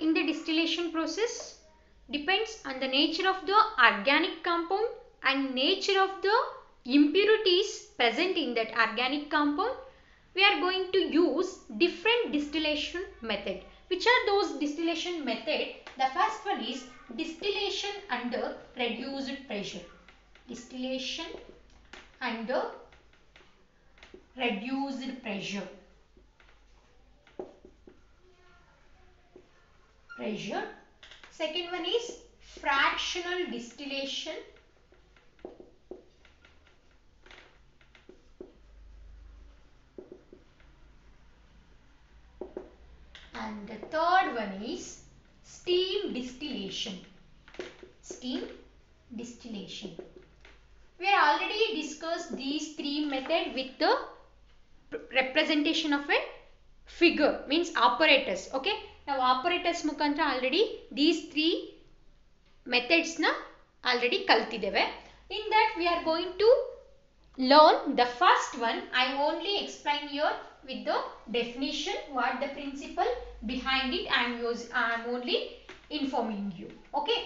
in the distillation process depends on the nature of the organic compound and nature of the impurities present in that organic compound. We are going to use different distillation method. Which are those distillation method? The first one is distillation under reduced pressure. Distillation under reduced pressure. Second one is fractional distillation. And the third one is steam distillation. Steam distillation. We have already discussed these three methods with the representation of a figure, means apparatus. Okay. Now apparatus mukantra already these three methods na already kaltideve. In that we are going to learn the first one. I only explain here with the definition, what the principle behind it. I am only informing you. Okay.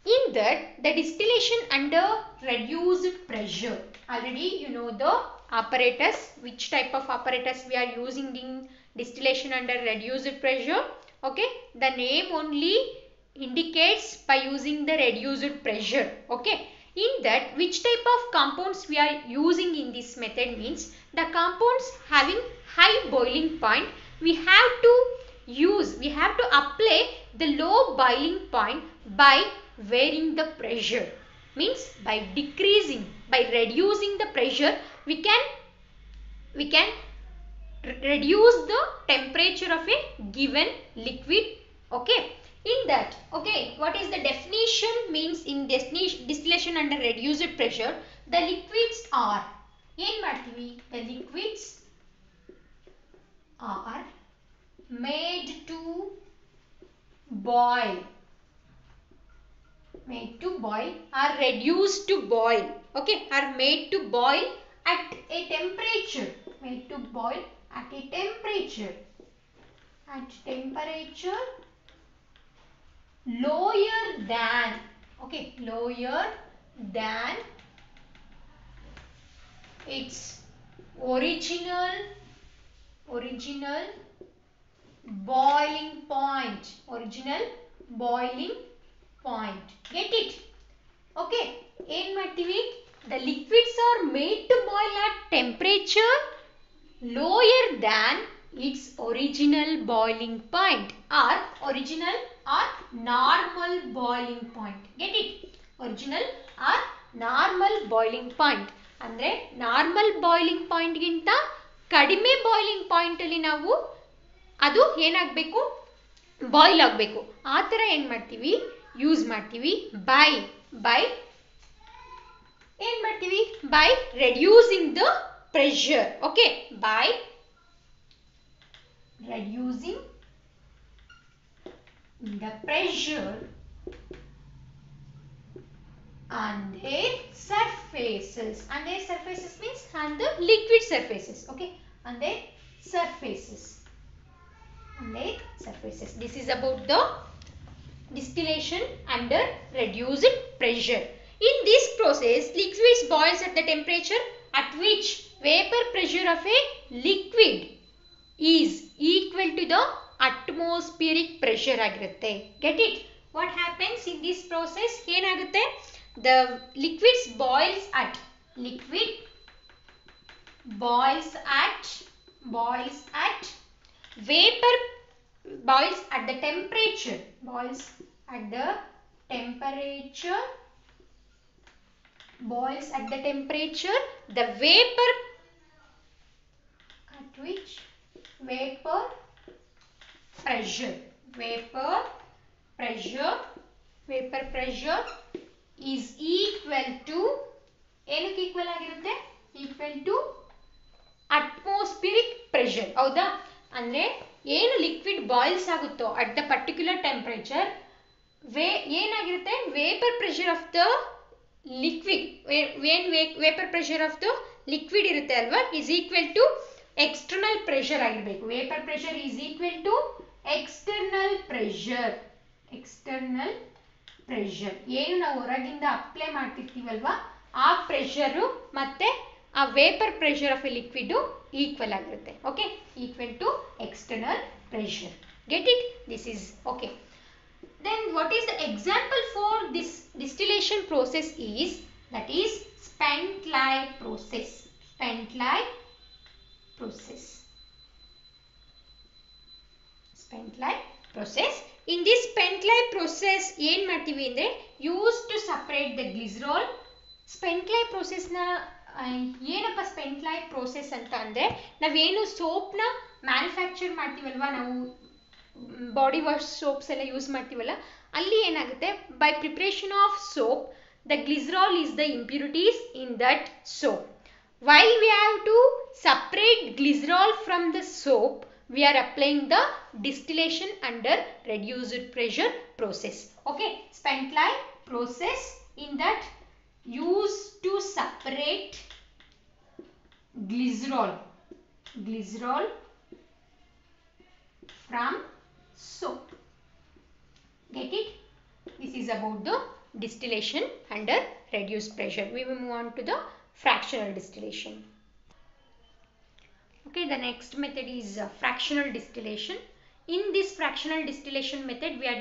In that, the distillation under reduced pressure. Already you know the apparatus, which type of apparatus we are using in distillation under reduced pressure. Okay. The name only indicates by using the reduced pressure. Okay. In that, which type of compounds we are using in this method means the compounds having high boiling point, we have to apply the low boiling point by varying the pressure. Means by reducing the pressure, we can reduce the temperature of a given liquid. Okay. In that, okay, what is the definition? Means in distillation under reduced pressure, the liquids are made to boil, are reduced to boil. Okay, are made to boil at a temperature, lower than its original boiling point. Get it? Okay. The liquids are made to boil at temperature lower than its original boiling point or normal boiling point. Get it? Original or normal boiling point. Andre normal boiling point ginta kadime boiling point alli ನಾವು ಅದು ಏನಾಗಬೇಕು, boil ಆಗಬೇಕು. ಆ ಥರ ಏನು ಮಾಡ್ತೀವಿ, use ಮಾಡ್ತೀವಿ by reducing the pressure. Okay, by reducing the pressure on their surfaces. And their surfaces means on the liquid surfaces. Okay, on their surfaces. This is about the distillation under reduced pressure. In this process, liquids boils at the temperature at which vapor pressure of a liquid is equal to the atmospheric pressure ಆಗಿರುತ್ತೆ. Get it? What happens in this process? ಏನಾಗುತ್ತೆ? The liquids boils at vapor boils at the temperature the vapor at which vapor pressure is equal to ಏನಕ್ಕೆ equal ಆಗಿರುತ್ತೆ, equal to atmospheric pressure. ಹೌದಾ? ಅಂದ್ರೆ ಏನು liquid boils ಆಗುತ್ತೋ at the particular temperature ಏನಾಗಿರುತ್ತೆ, vapour pressure of the liquid, vapour pressure of the liquid ಇರುತ್ತೆ ಅಲ್ವಾ, is equal to external pressure ಆಗಿರಬೇಕು. Vapour pressure is equal to external pressure. External pressure. ಏನು ನಾವು ಹೊರಗಿಂದ ಅಪ್ಲೈ ಮಾಡ್ತಿರ್ತೀವಲ್ವಾ ಆ pressure ಮತ್ತೆ ಆ vapour pressure of a liquid equal ಆಗಿರುತ್ತೆ. Okay, equal to external pressure. Get it? This is okay. Then what is the example for this distillation process is, that is Spent-like process. Spent-like process. Spent-like process. In this Spent-like process ಏನು ಮಾಡ್ತೀವಿ ಅಂದರೆ used to separate the glycerol. Spent-like process ನ ಏನಪ್ಪ Spent-like process ಅಂತ ಅಂದರೆ ನಾವೇನು ಸೋಪ್ನ manufacture ಮಾಡ್ತೀವಲ್ವಾ, ನಾವು body wash soaps ಎಲ್ಲ ಯೂಸ್ ಮಾಡ್ತೀವಲ್ಲ, ಅಲ್ಲಿ ಏನಾಗುತ್ತೆ, by preparation of soap the glycerol is the impurities in that soap. While we have to separate glycerol from the soap, we are applying the distillation under reduced pressure process. Okay, Spent-like process, in that used to separate glycerol from soap. Get it? This is about the distillation under reduced pressure. We will move on to the fractional distillation. Okay, the next method is fractional distillation. In this fractional distillation method, we are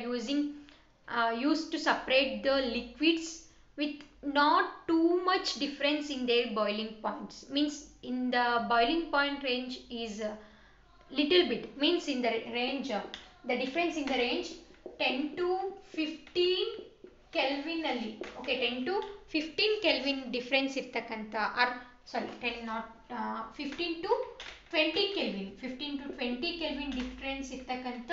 used to separate the liquids with not too much difference in their boiling points. Means in the boiling point range is little bit, means in the range, the difference in the range 10 to 15 Kelvin ಅಲ್ಲಿ. Okay, 10 to 15 Kelvin difference ಇರ್ತಕ್ಕಂಥ, or sorry 10 not 15 to 20 Kelvin, 15 to 20 Kelvin difference ಇರ್ತಕ್ಕಂಥ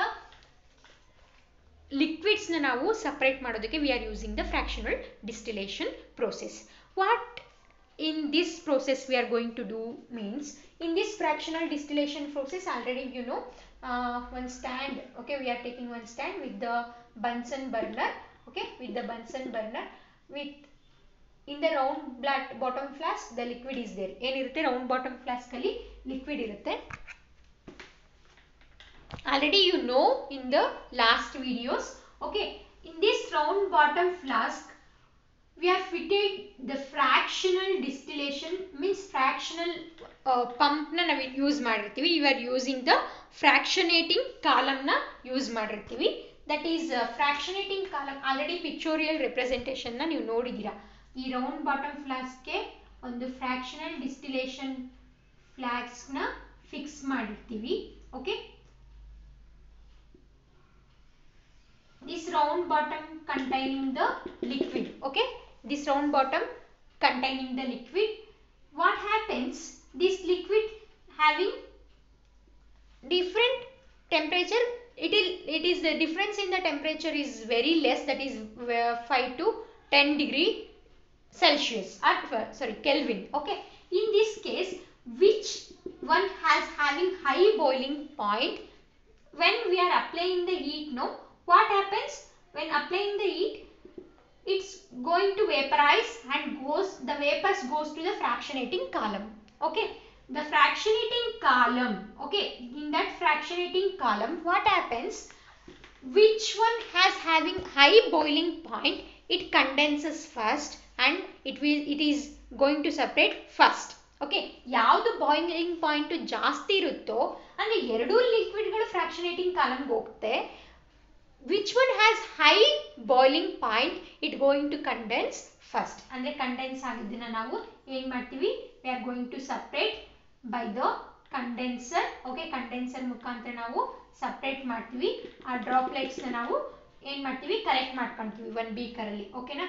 liquids ನ ನಾವು separate ಮಾಡೋದಕ್ಕೆ we are using the fractional distillation process. What in this process we are going to do means, in this fractional distillation process already you know, one stand. Okay, we are taking one stand with the Bunsen burner. Okay, with the Bunsen burner, with in the round bottom flask the liquid is there. ಏನಿರುತ್ತೆ, round bottom flask ಅಲ್ಲಿ liquid ಇರುತ್ತೆ. Already you know in the last videos. Okay, in this round bottom flask we are fitted the fractional distillation, means fractional pump na ನಾವು use ಮಾಡಿರ್ತೀವಿ. We are using the fractionating column na use ಮಾಡಿರ್ತೀವಿ. That is fractionating column. Already pictorial representation na ನೀವು ನೋಡಿದ್ದೀರಾ. ಈ round bottom flask ಗೆ ಒಂದು fractional distillation flask ನ fix ಮಾಡಿರ್ತೀವಿ. Okay, this round bottom containing the liquid. Okay, this round bottom containing the liquid. What happens, this liquid having different temperature, it is the difference in the temperature is very less, that is 5 to 10 degree Celsius, or sorry Kelvin. Okay, in this case which one has having high boiling point, when we are applying the heat, no, what happens when applying the heat, it's going to vaporize and the vapors goes to the fractionating column. Okay, the fractionating column, okay, in that fractionating column what happens, which one has having high boiling point, it condenses first and it is going to separate first. Okay, ಯಾವುದು boiling point ಜಾಸ್ತಿ ಇರುತ್ತೋ ಅಂದರೆ ಎರಡೂ ಲಿಕ್ವಿಡ್ಗಳು ಫ್ರಾಕ್ಷನೇಟಿಂಗ್ ಕಾಲಮ್ಗೆ ಹೋಗುತ್ತೆ. which one has high boiling point, it going to condense first. ಅಂದರೆ condense ಆಗಿದ್ದನ್ನ ನಾವು ಏನು ಮಾಡ್ತೀವಿ, we are going to separate by the condenser. Okay, condenser ಮುಖಾಂತರ ನಾವು ಸಪ್ರೇಟ್ ಮಾಡ್ತೀವಿ. ಆ ಡ್ರಾಪ್ಲೆಟ್ಸ್ ನಾವು ಏನು ಮಾಡ್ತೀವಿ, ಕಲೆಕ್ಟ್ ಮಾಡ್ಕೊಂತೀವಿ ಒಂದು ಬೀಕರ್ ಅಲ್ಲಿ. ಓಕೆನಾ?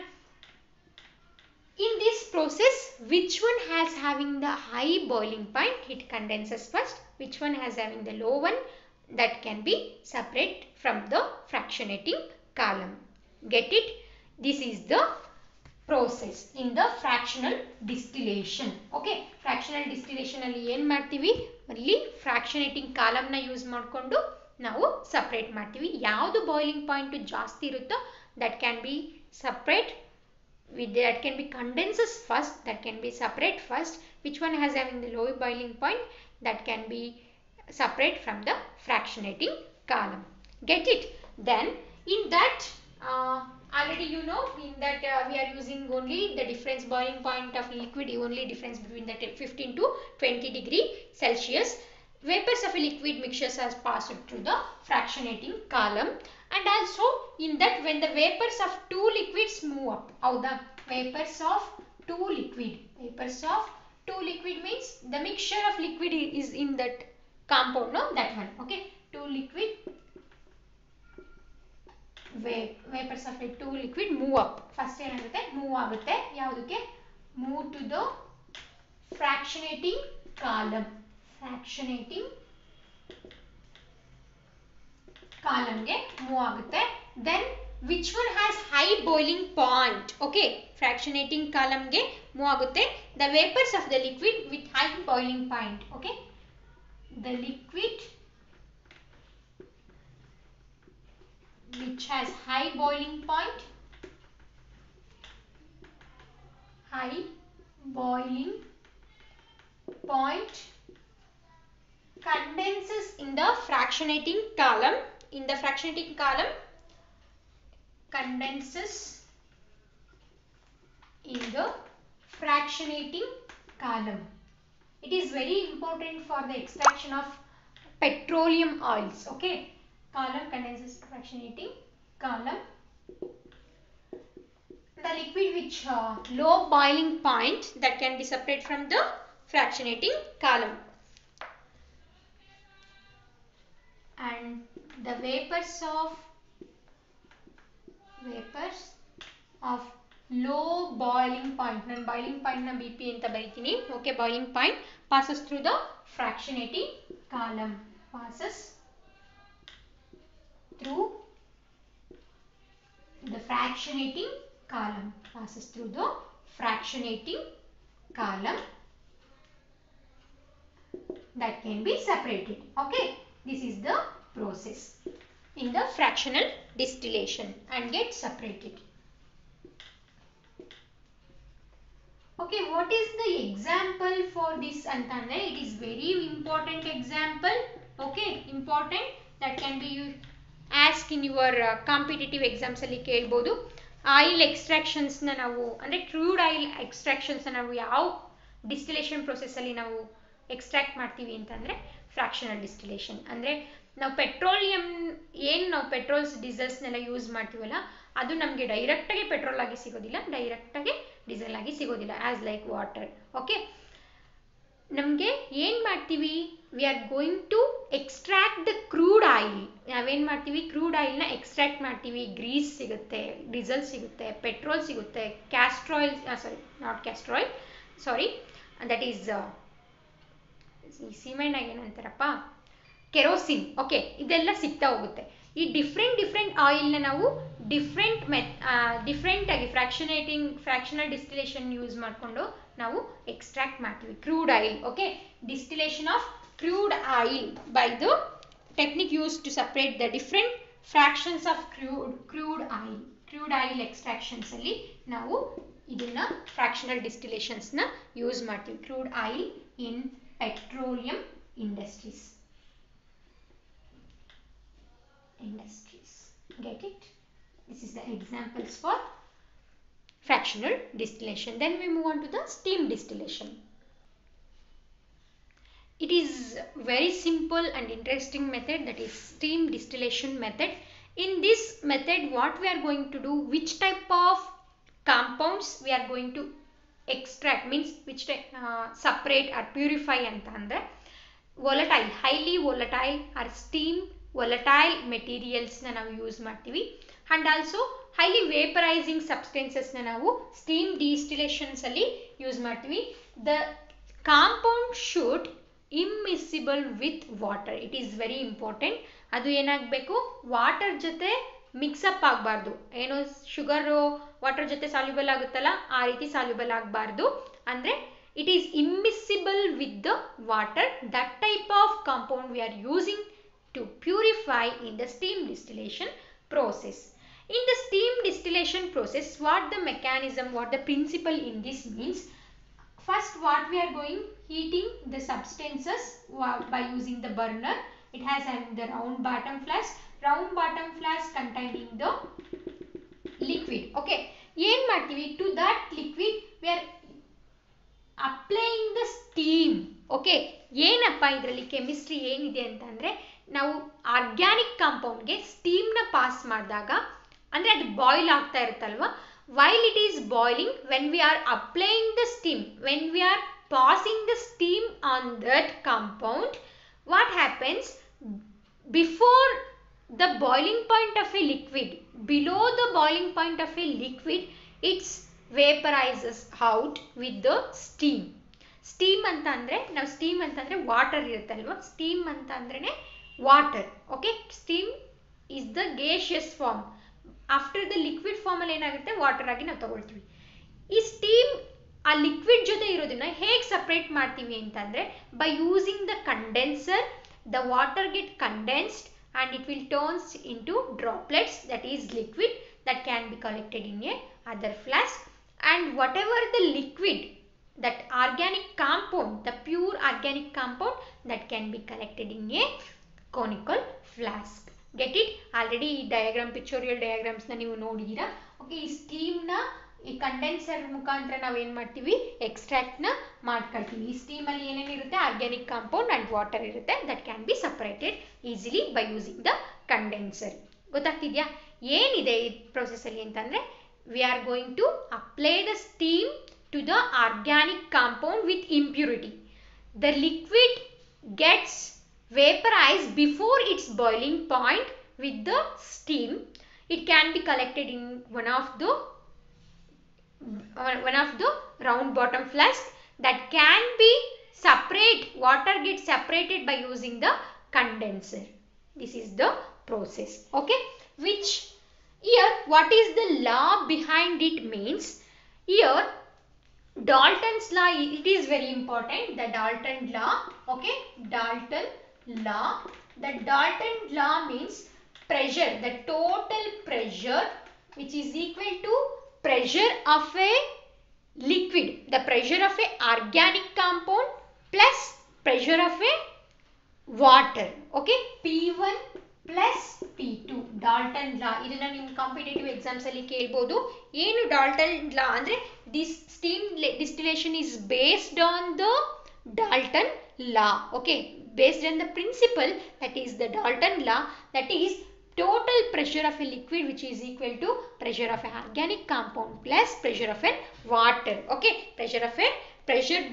In this process, which one has having the high boiling point, it condenses first. Which one has having the low one, that can be separate from the fractionating column. Get it? This is the process in the fractional distillation. Okay, fractional distillation ಅಲ್ಲಿ ಏನು ಮಾಡ್ತೀವಿ, ಅಲ್ಲಿ fractionating column ನ use ಮಾಡಿಕೊಂಡು ನಾವು separate ಮಾಡ್ತೀವಿ. ಯಾವುದು boiling point ಜಾಸ್ತಿ ಇರುತ್ತೋ that can be separate, that can be condenses first, that can be separate first. Which one has having the low boiling point, that can be separate from the fractionating column. Get it? Then in that already you know in that we are using only the difference boiling point of liquid, only difference between that 15 to 20 degree Celsius. Vapors of a liquid mixtures are passed through the fractionating column, and also in that when the vapors of two liquids move up, how the vapors of two liquid means the mixture of liquid is in that compound, no, that one, okay. Two liquid vapors of a two liquid move up. First ಏನಾಗುತ್ತೆ move ಆಗುತ್ತೆ ಯಾವುದಕ್ಕೆ, move to the fractionating column ಗೆ move ಆಗುತ್ತೆ. Then which one has high boiling point, okay, fractionating column ಗೆ move ಆಗುತ್ತೆ the vapors of the liquid with high boiling point, okay, the liquid which has high boiling point condenses in the fractionating column, condenses in the fractionating column. It is very important for the extraction of petroleum oils, okay. Column condenses fractionating column. The liquid which low boiling point that can be separated from the fractionating column, and the vapors of low boiling point, nan boiling point na BP anta baritini, okay, boiling point passes through the fractionating column, passes through the fractionating column, that can be separated, okay. This is the process in the fractional distillation and get separated. Okay, what is the example for this antandre? It is very important example, okay, important, that can be asked in your competitive exams alli kelbodu. Oil extractions na ನಾವು ಅಂದ್ರೆ crude oil extractions na ನಾವು ಯಾವ distillation process ಅಲ್ಲಿ ನಾವು extract ಮಾಡ್ತೀವಿ ಅಂತಂದ್ರೆ fractional distillation. ಅಂದ್ರೆ ನಾವು ಪೆಟ್ರೋಲಿಯಂ ಏನು ನಾವು ಪೆಟ್ರೋಲ್ಸ್ ಡೀಸೆಲ್ಸ್ನೆಲ್ಲ ಯೂಸ್ ಮಾಡ್ತೀವಲ್ಲ ಅದು ನಮಗೆ ಡೈರೆಕ್ಟ್ ಆಗಿ ಪೆಟ್ರೋಲ್ ಆಗಿ ಸಿಗೋದಿಲ್ಲ, ಡೈರೆಕ್ಟ್ ಆಗಿ ಡೀಸೆಲ್ ಆಗಿ ಸಿಗೋದಿಲ್ಲ, ಆಸ್ ಲೈಕ್ ವಾಟರ್, ಓಕೆ. ನಮಗೆ ಏನು ಮಾಡ್ತೀವಿ, we are going to extract the crude oil. ನಾವೇನು ಮಾಡ್ತೀವಿ, ಕ್ರೂಡ್ ಆಯಿಲ್ನ ಎಕ್ಸ್ಟ್ರಾಕ್ಟ್ ಮಾಡ್ತೀವಿ. ಗ್ರೀಸ್ ಸಿಗುತ್ತೆ, ಡೀಸೆಲ್ ಸಿಗುತ್ತೆ, ಪೆಟ್ರೋಲ್ ಸಿಗುತ್ತೆ, castor oil, not castor oil, sorry, that is ಈ ಸಿಮೆಂಟ್ ಏನಂತಾರಪ್ಪ, ಕೆರೋಸಿನ್, ಓಕೆ, ಇದೆಲ್ಲ ಸಿಗ್ತಾ ಹೋಗುತ್ತೆ. ಈ ಡಿಫ್ರೆಂಟ್ ಆಯಿಲ್ನ ನಾವು ಡಿಫ್ರೆಂಟ್ ಆಗಿ ಫ್ರಾಕ್ಷನಲ್ ಡಿಸ್ಟಿಲೇಷನ್ ಯೂಸ್ ಮಾಡಿಕೊಂಡು ನಾವು ಎಕ್ಸ್ಟ್ರಾಕ್ಟ್ ಮಾಡ್ತೀವಿ crude oil, okay. Distillation of crude oil by the technique use to separate the different fractions of crude oil extractions ಅಲ್ಲಿ ನಾವು ಇದನ್ನ ಫ್ರಾಕ್ಷನಲ್ ಡಿಸ್ಟಿಲೇಷನ್ಸ್ನ ಯೂಸ್ ಮಾಡ್ತೀವಿ. Crude oil in petroleum industries. Get it? This is the examples for fractional distillation. Then we move on to the steam distillation. It is very simple and interesting method, that is steam distillation method. In this method what we are going to do, which type of compounds we are going to extract, means which separate or purify antandre volatile, highly volatile or steam volatile materials na ನಾವು use ಮಾಡ್ತೀವಿ, and also highly vaporizing substances na ನಾವು steam distillations ಅಲ್ಲಿ use ಮಾಡ್ತೀವಿ. The compound should immiscible with water. It is very important. ಅದು ಏನಾಗಬೇಕು, water ಜೊತೆ mix-up ಆಗಬಾರ್ದು. ಏನು ಶುಗರು ವಾಟರ್ ಜೊತೆ ಸಾಲ್ಯುಬಲ್ ಆಗುತ್ತಲ್ಲ ಆ ರೀತಿ ಸಾಲ್ಯುಬಲ್ ಆಗಬಾರ್ದು. ಅಂದರೆ it is immiscible with the water. That type of compound we are using to purify in the steam distillation process. In the steam distillation process, what the mechanism, what the principle in this means, first what we are going, heating the substances by using the burner. It has the round bottom flask. Round bottom flask liquid. Okay, ಏನು ಮಾಡ್ತೀವಿ, to that liquid we are applying the steam. Okay, ಏನಪ್ಪ ಇದರಲ್ಲಿ chemistry ಏನಿದೆ ಅಂತಂದರೆ, ನಾವು organic ಕಾಂಪೌಂಡ್ಗೆ ಸ್ಟೀಮ್ನ pass ಮಾಡಿದಾಗ, ಅಂದರೆ ಅದು ಬಾಯ್ಲ್ ಆಗ್ತಾ ಇರುತ್ತಲ್ವ, while it is boiling, when we are applying the steam, when we are passing the steam on that compound, what happens, before the boiling point of a liquid, below the boiling point of a liquid, it's vaporizes out with the steam. Steam ಅಂತ ಅಂದರೆ, ನಾವು steam ಅಂತಂದರೆ water ಇರುತ್ತಲ್ವ, steam ಅಂತ ಅಂದ್ರೇ water. Okay, steam is the gaseous form. After the liquid ಫಾರ್ಮಲ್ಲಿ ಏನಾಗುತ್ತೆ, water ಆಗಿ ನಾವು ತಗೊಳ್ತೀವಿ. ಈ ಸ್ಟೀಮ್ ಆ ಲಿಕ್ವಿಡ್ ಜೊತೆ ಇರೋದನ್ನ ಹೇಗೆ ಸಪ್ರೇಟ್ ಮಾಡ್ತೀವಿ ಅಂತಂದರೆ, by using the condenser, the water get condensed and it will turns into droplets, that is liquid, that can be collected in a other flask, and whatever the liquid, that organic compound, the pure organic compound, that can be collected in a conical flask. Get it? Already diagram, pictorial diagrams na ನೀವು ನೋಡಿದ್ದೀರಾ. Okay, ಈ steam ನ ಈ condenser ಮುಖಾಂತರ ನಾವು ಏನು ಮಾಡ್ತೀವಿ, extract ನ ಮಾಡ್ಕೊಳ್ತೀವಿ. ಈ ಸ್ಟೀಮ್ ಅಲ್ಲಿ ಏನೇನಿರುತ್ತೆ, ಆರ್ಗ್ಯಾನಿಕ್ ಕಾಂಪೌಂಡ್ ಅಂಡ್ ವಾಟರ್ ಇರುತ್ತೆ, that can be separated easily by using the condenser. ಗೊತ್ತಾಗ್ತಿದ್ಯಾ ಏನಿದೆ ಈ ಪ್ರೊಸೆಸ್ ಅಲ್ಲಿ ಅಂತಂದ್ರೆ, we are going to apply the steam to the organic compound with impurity. The liquid gets vaporized before its boiling point with the steam. It can be collected in one of the round bottom flask, that can be separate, water gets separated by using the condenser. This is the process. Okay, which here what is the law behind it means, here Dalton's law, it is very important, the Dalton law. Okay, Dalton law. The Dalton law means pressure, the total pressure which is equal to pressure of a liquid, the pressure of a organic compound plus pressure of a water. Okay, P1 plus P2, Dalton law. ಇದನ್ನ ನಿಮ್ಮ competitive exams ಅಲ್ಲಿ ಕೇಳಬಹುದು. ಏನು Dalton law ಅಂದ್ರೆ, this steam distillation is based on the Dalton law. Okay, based on the principle, that is the Dalton law, that is total pressure of a liquid which is equal to pressure of an organic compound plus pressure of a water. Okay, pressure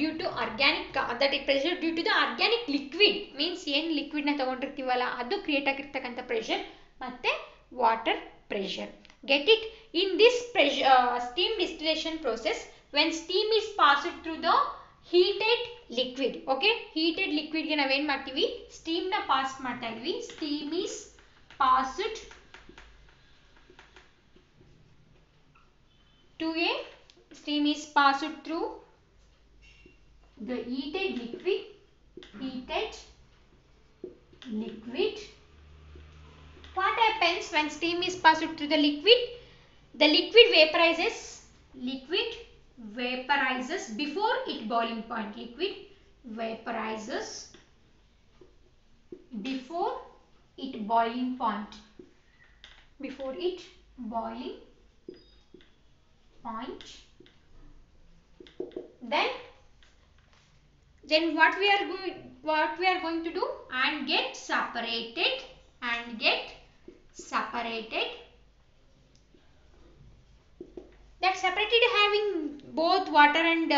due to organic, that is pressure due to the organic liquid means ಏನು liquid ನ ತಗೊಂಡಿರ್ತೀವಲ್ಲ ಅದು create ಆಗಿರ್ತಕ್ಕಂಥ pressure, ಮತ್ತೆ water pressure. Get it? In this pressure, steam distillation process, when steam is passed through the heated liquid, okay, heated liquid ಗೆ ನಾವೇನ್ ಮಾಡ್ತೀವಿ, steam ನ pass ಮಾಡ್ತಾ ಇದೀವಿ. Steam is passed to a, steam is passed through the heated liquid. What happens when steam is passed through the liquid? The liquid vaporizes before its boiling point. Liquid vaporizes before its boiling point. Then what we are going to do, and get separated, that separated having both water and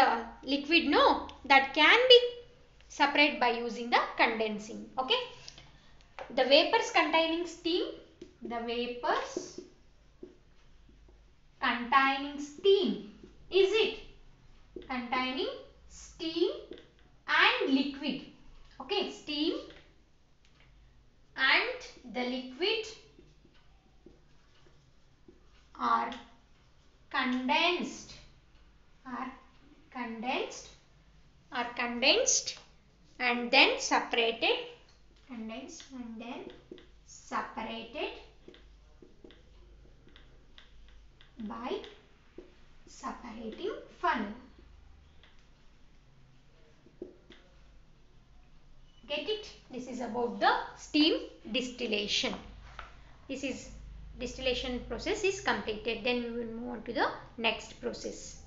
liquid, no, that can be separated by using the condensing. Okay, the vapors containing steam, is it containing steam and liquid? Okay, steam and the liquid are condensed and then separated, by separating funnel. Get it? This is about the steam distillation. This is distillation process is completed. Then we will move on to the next process.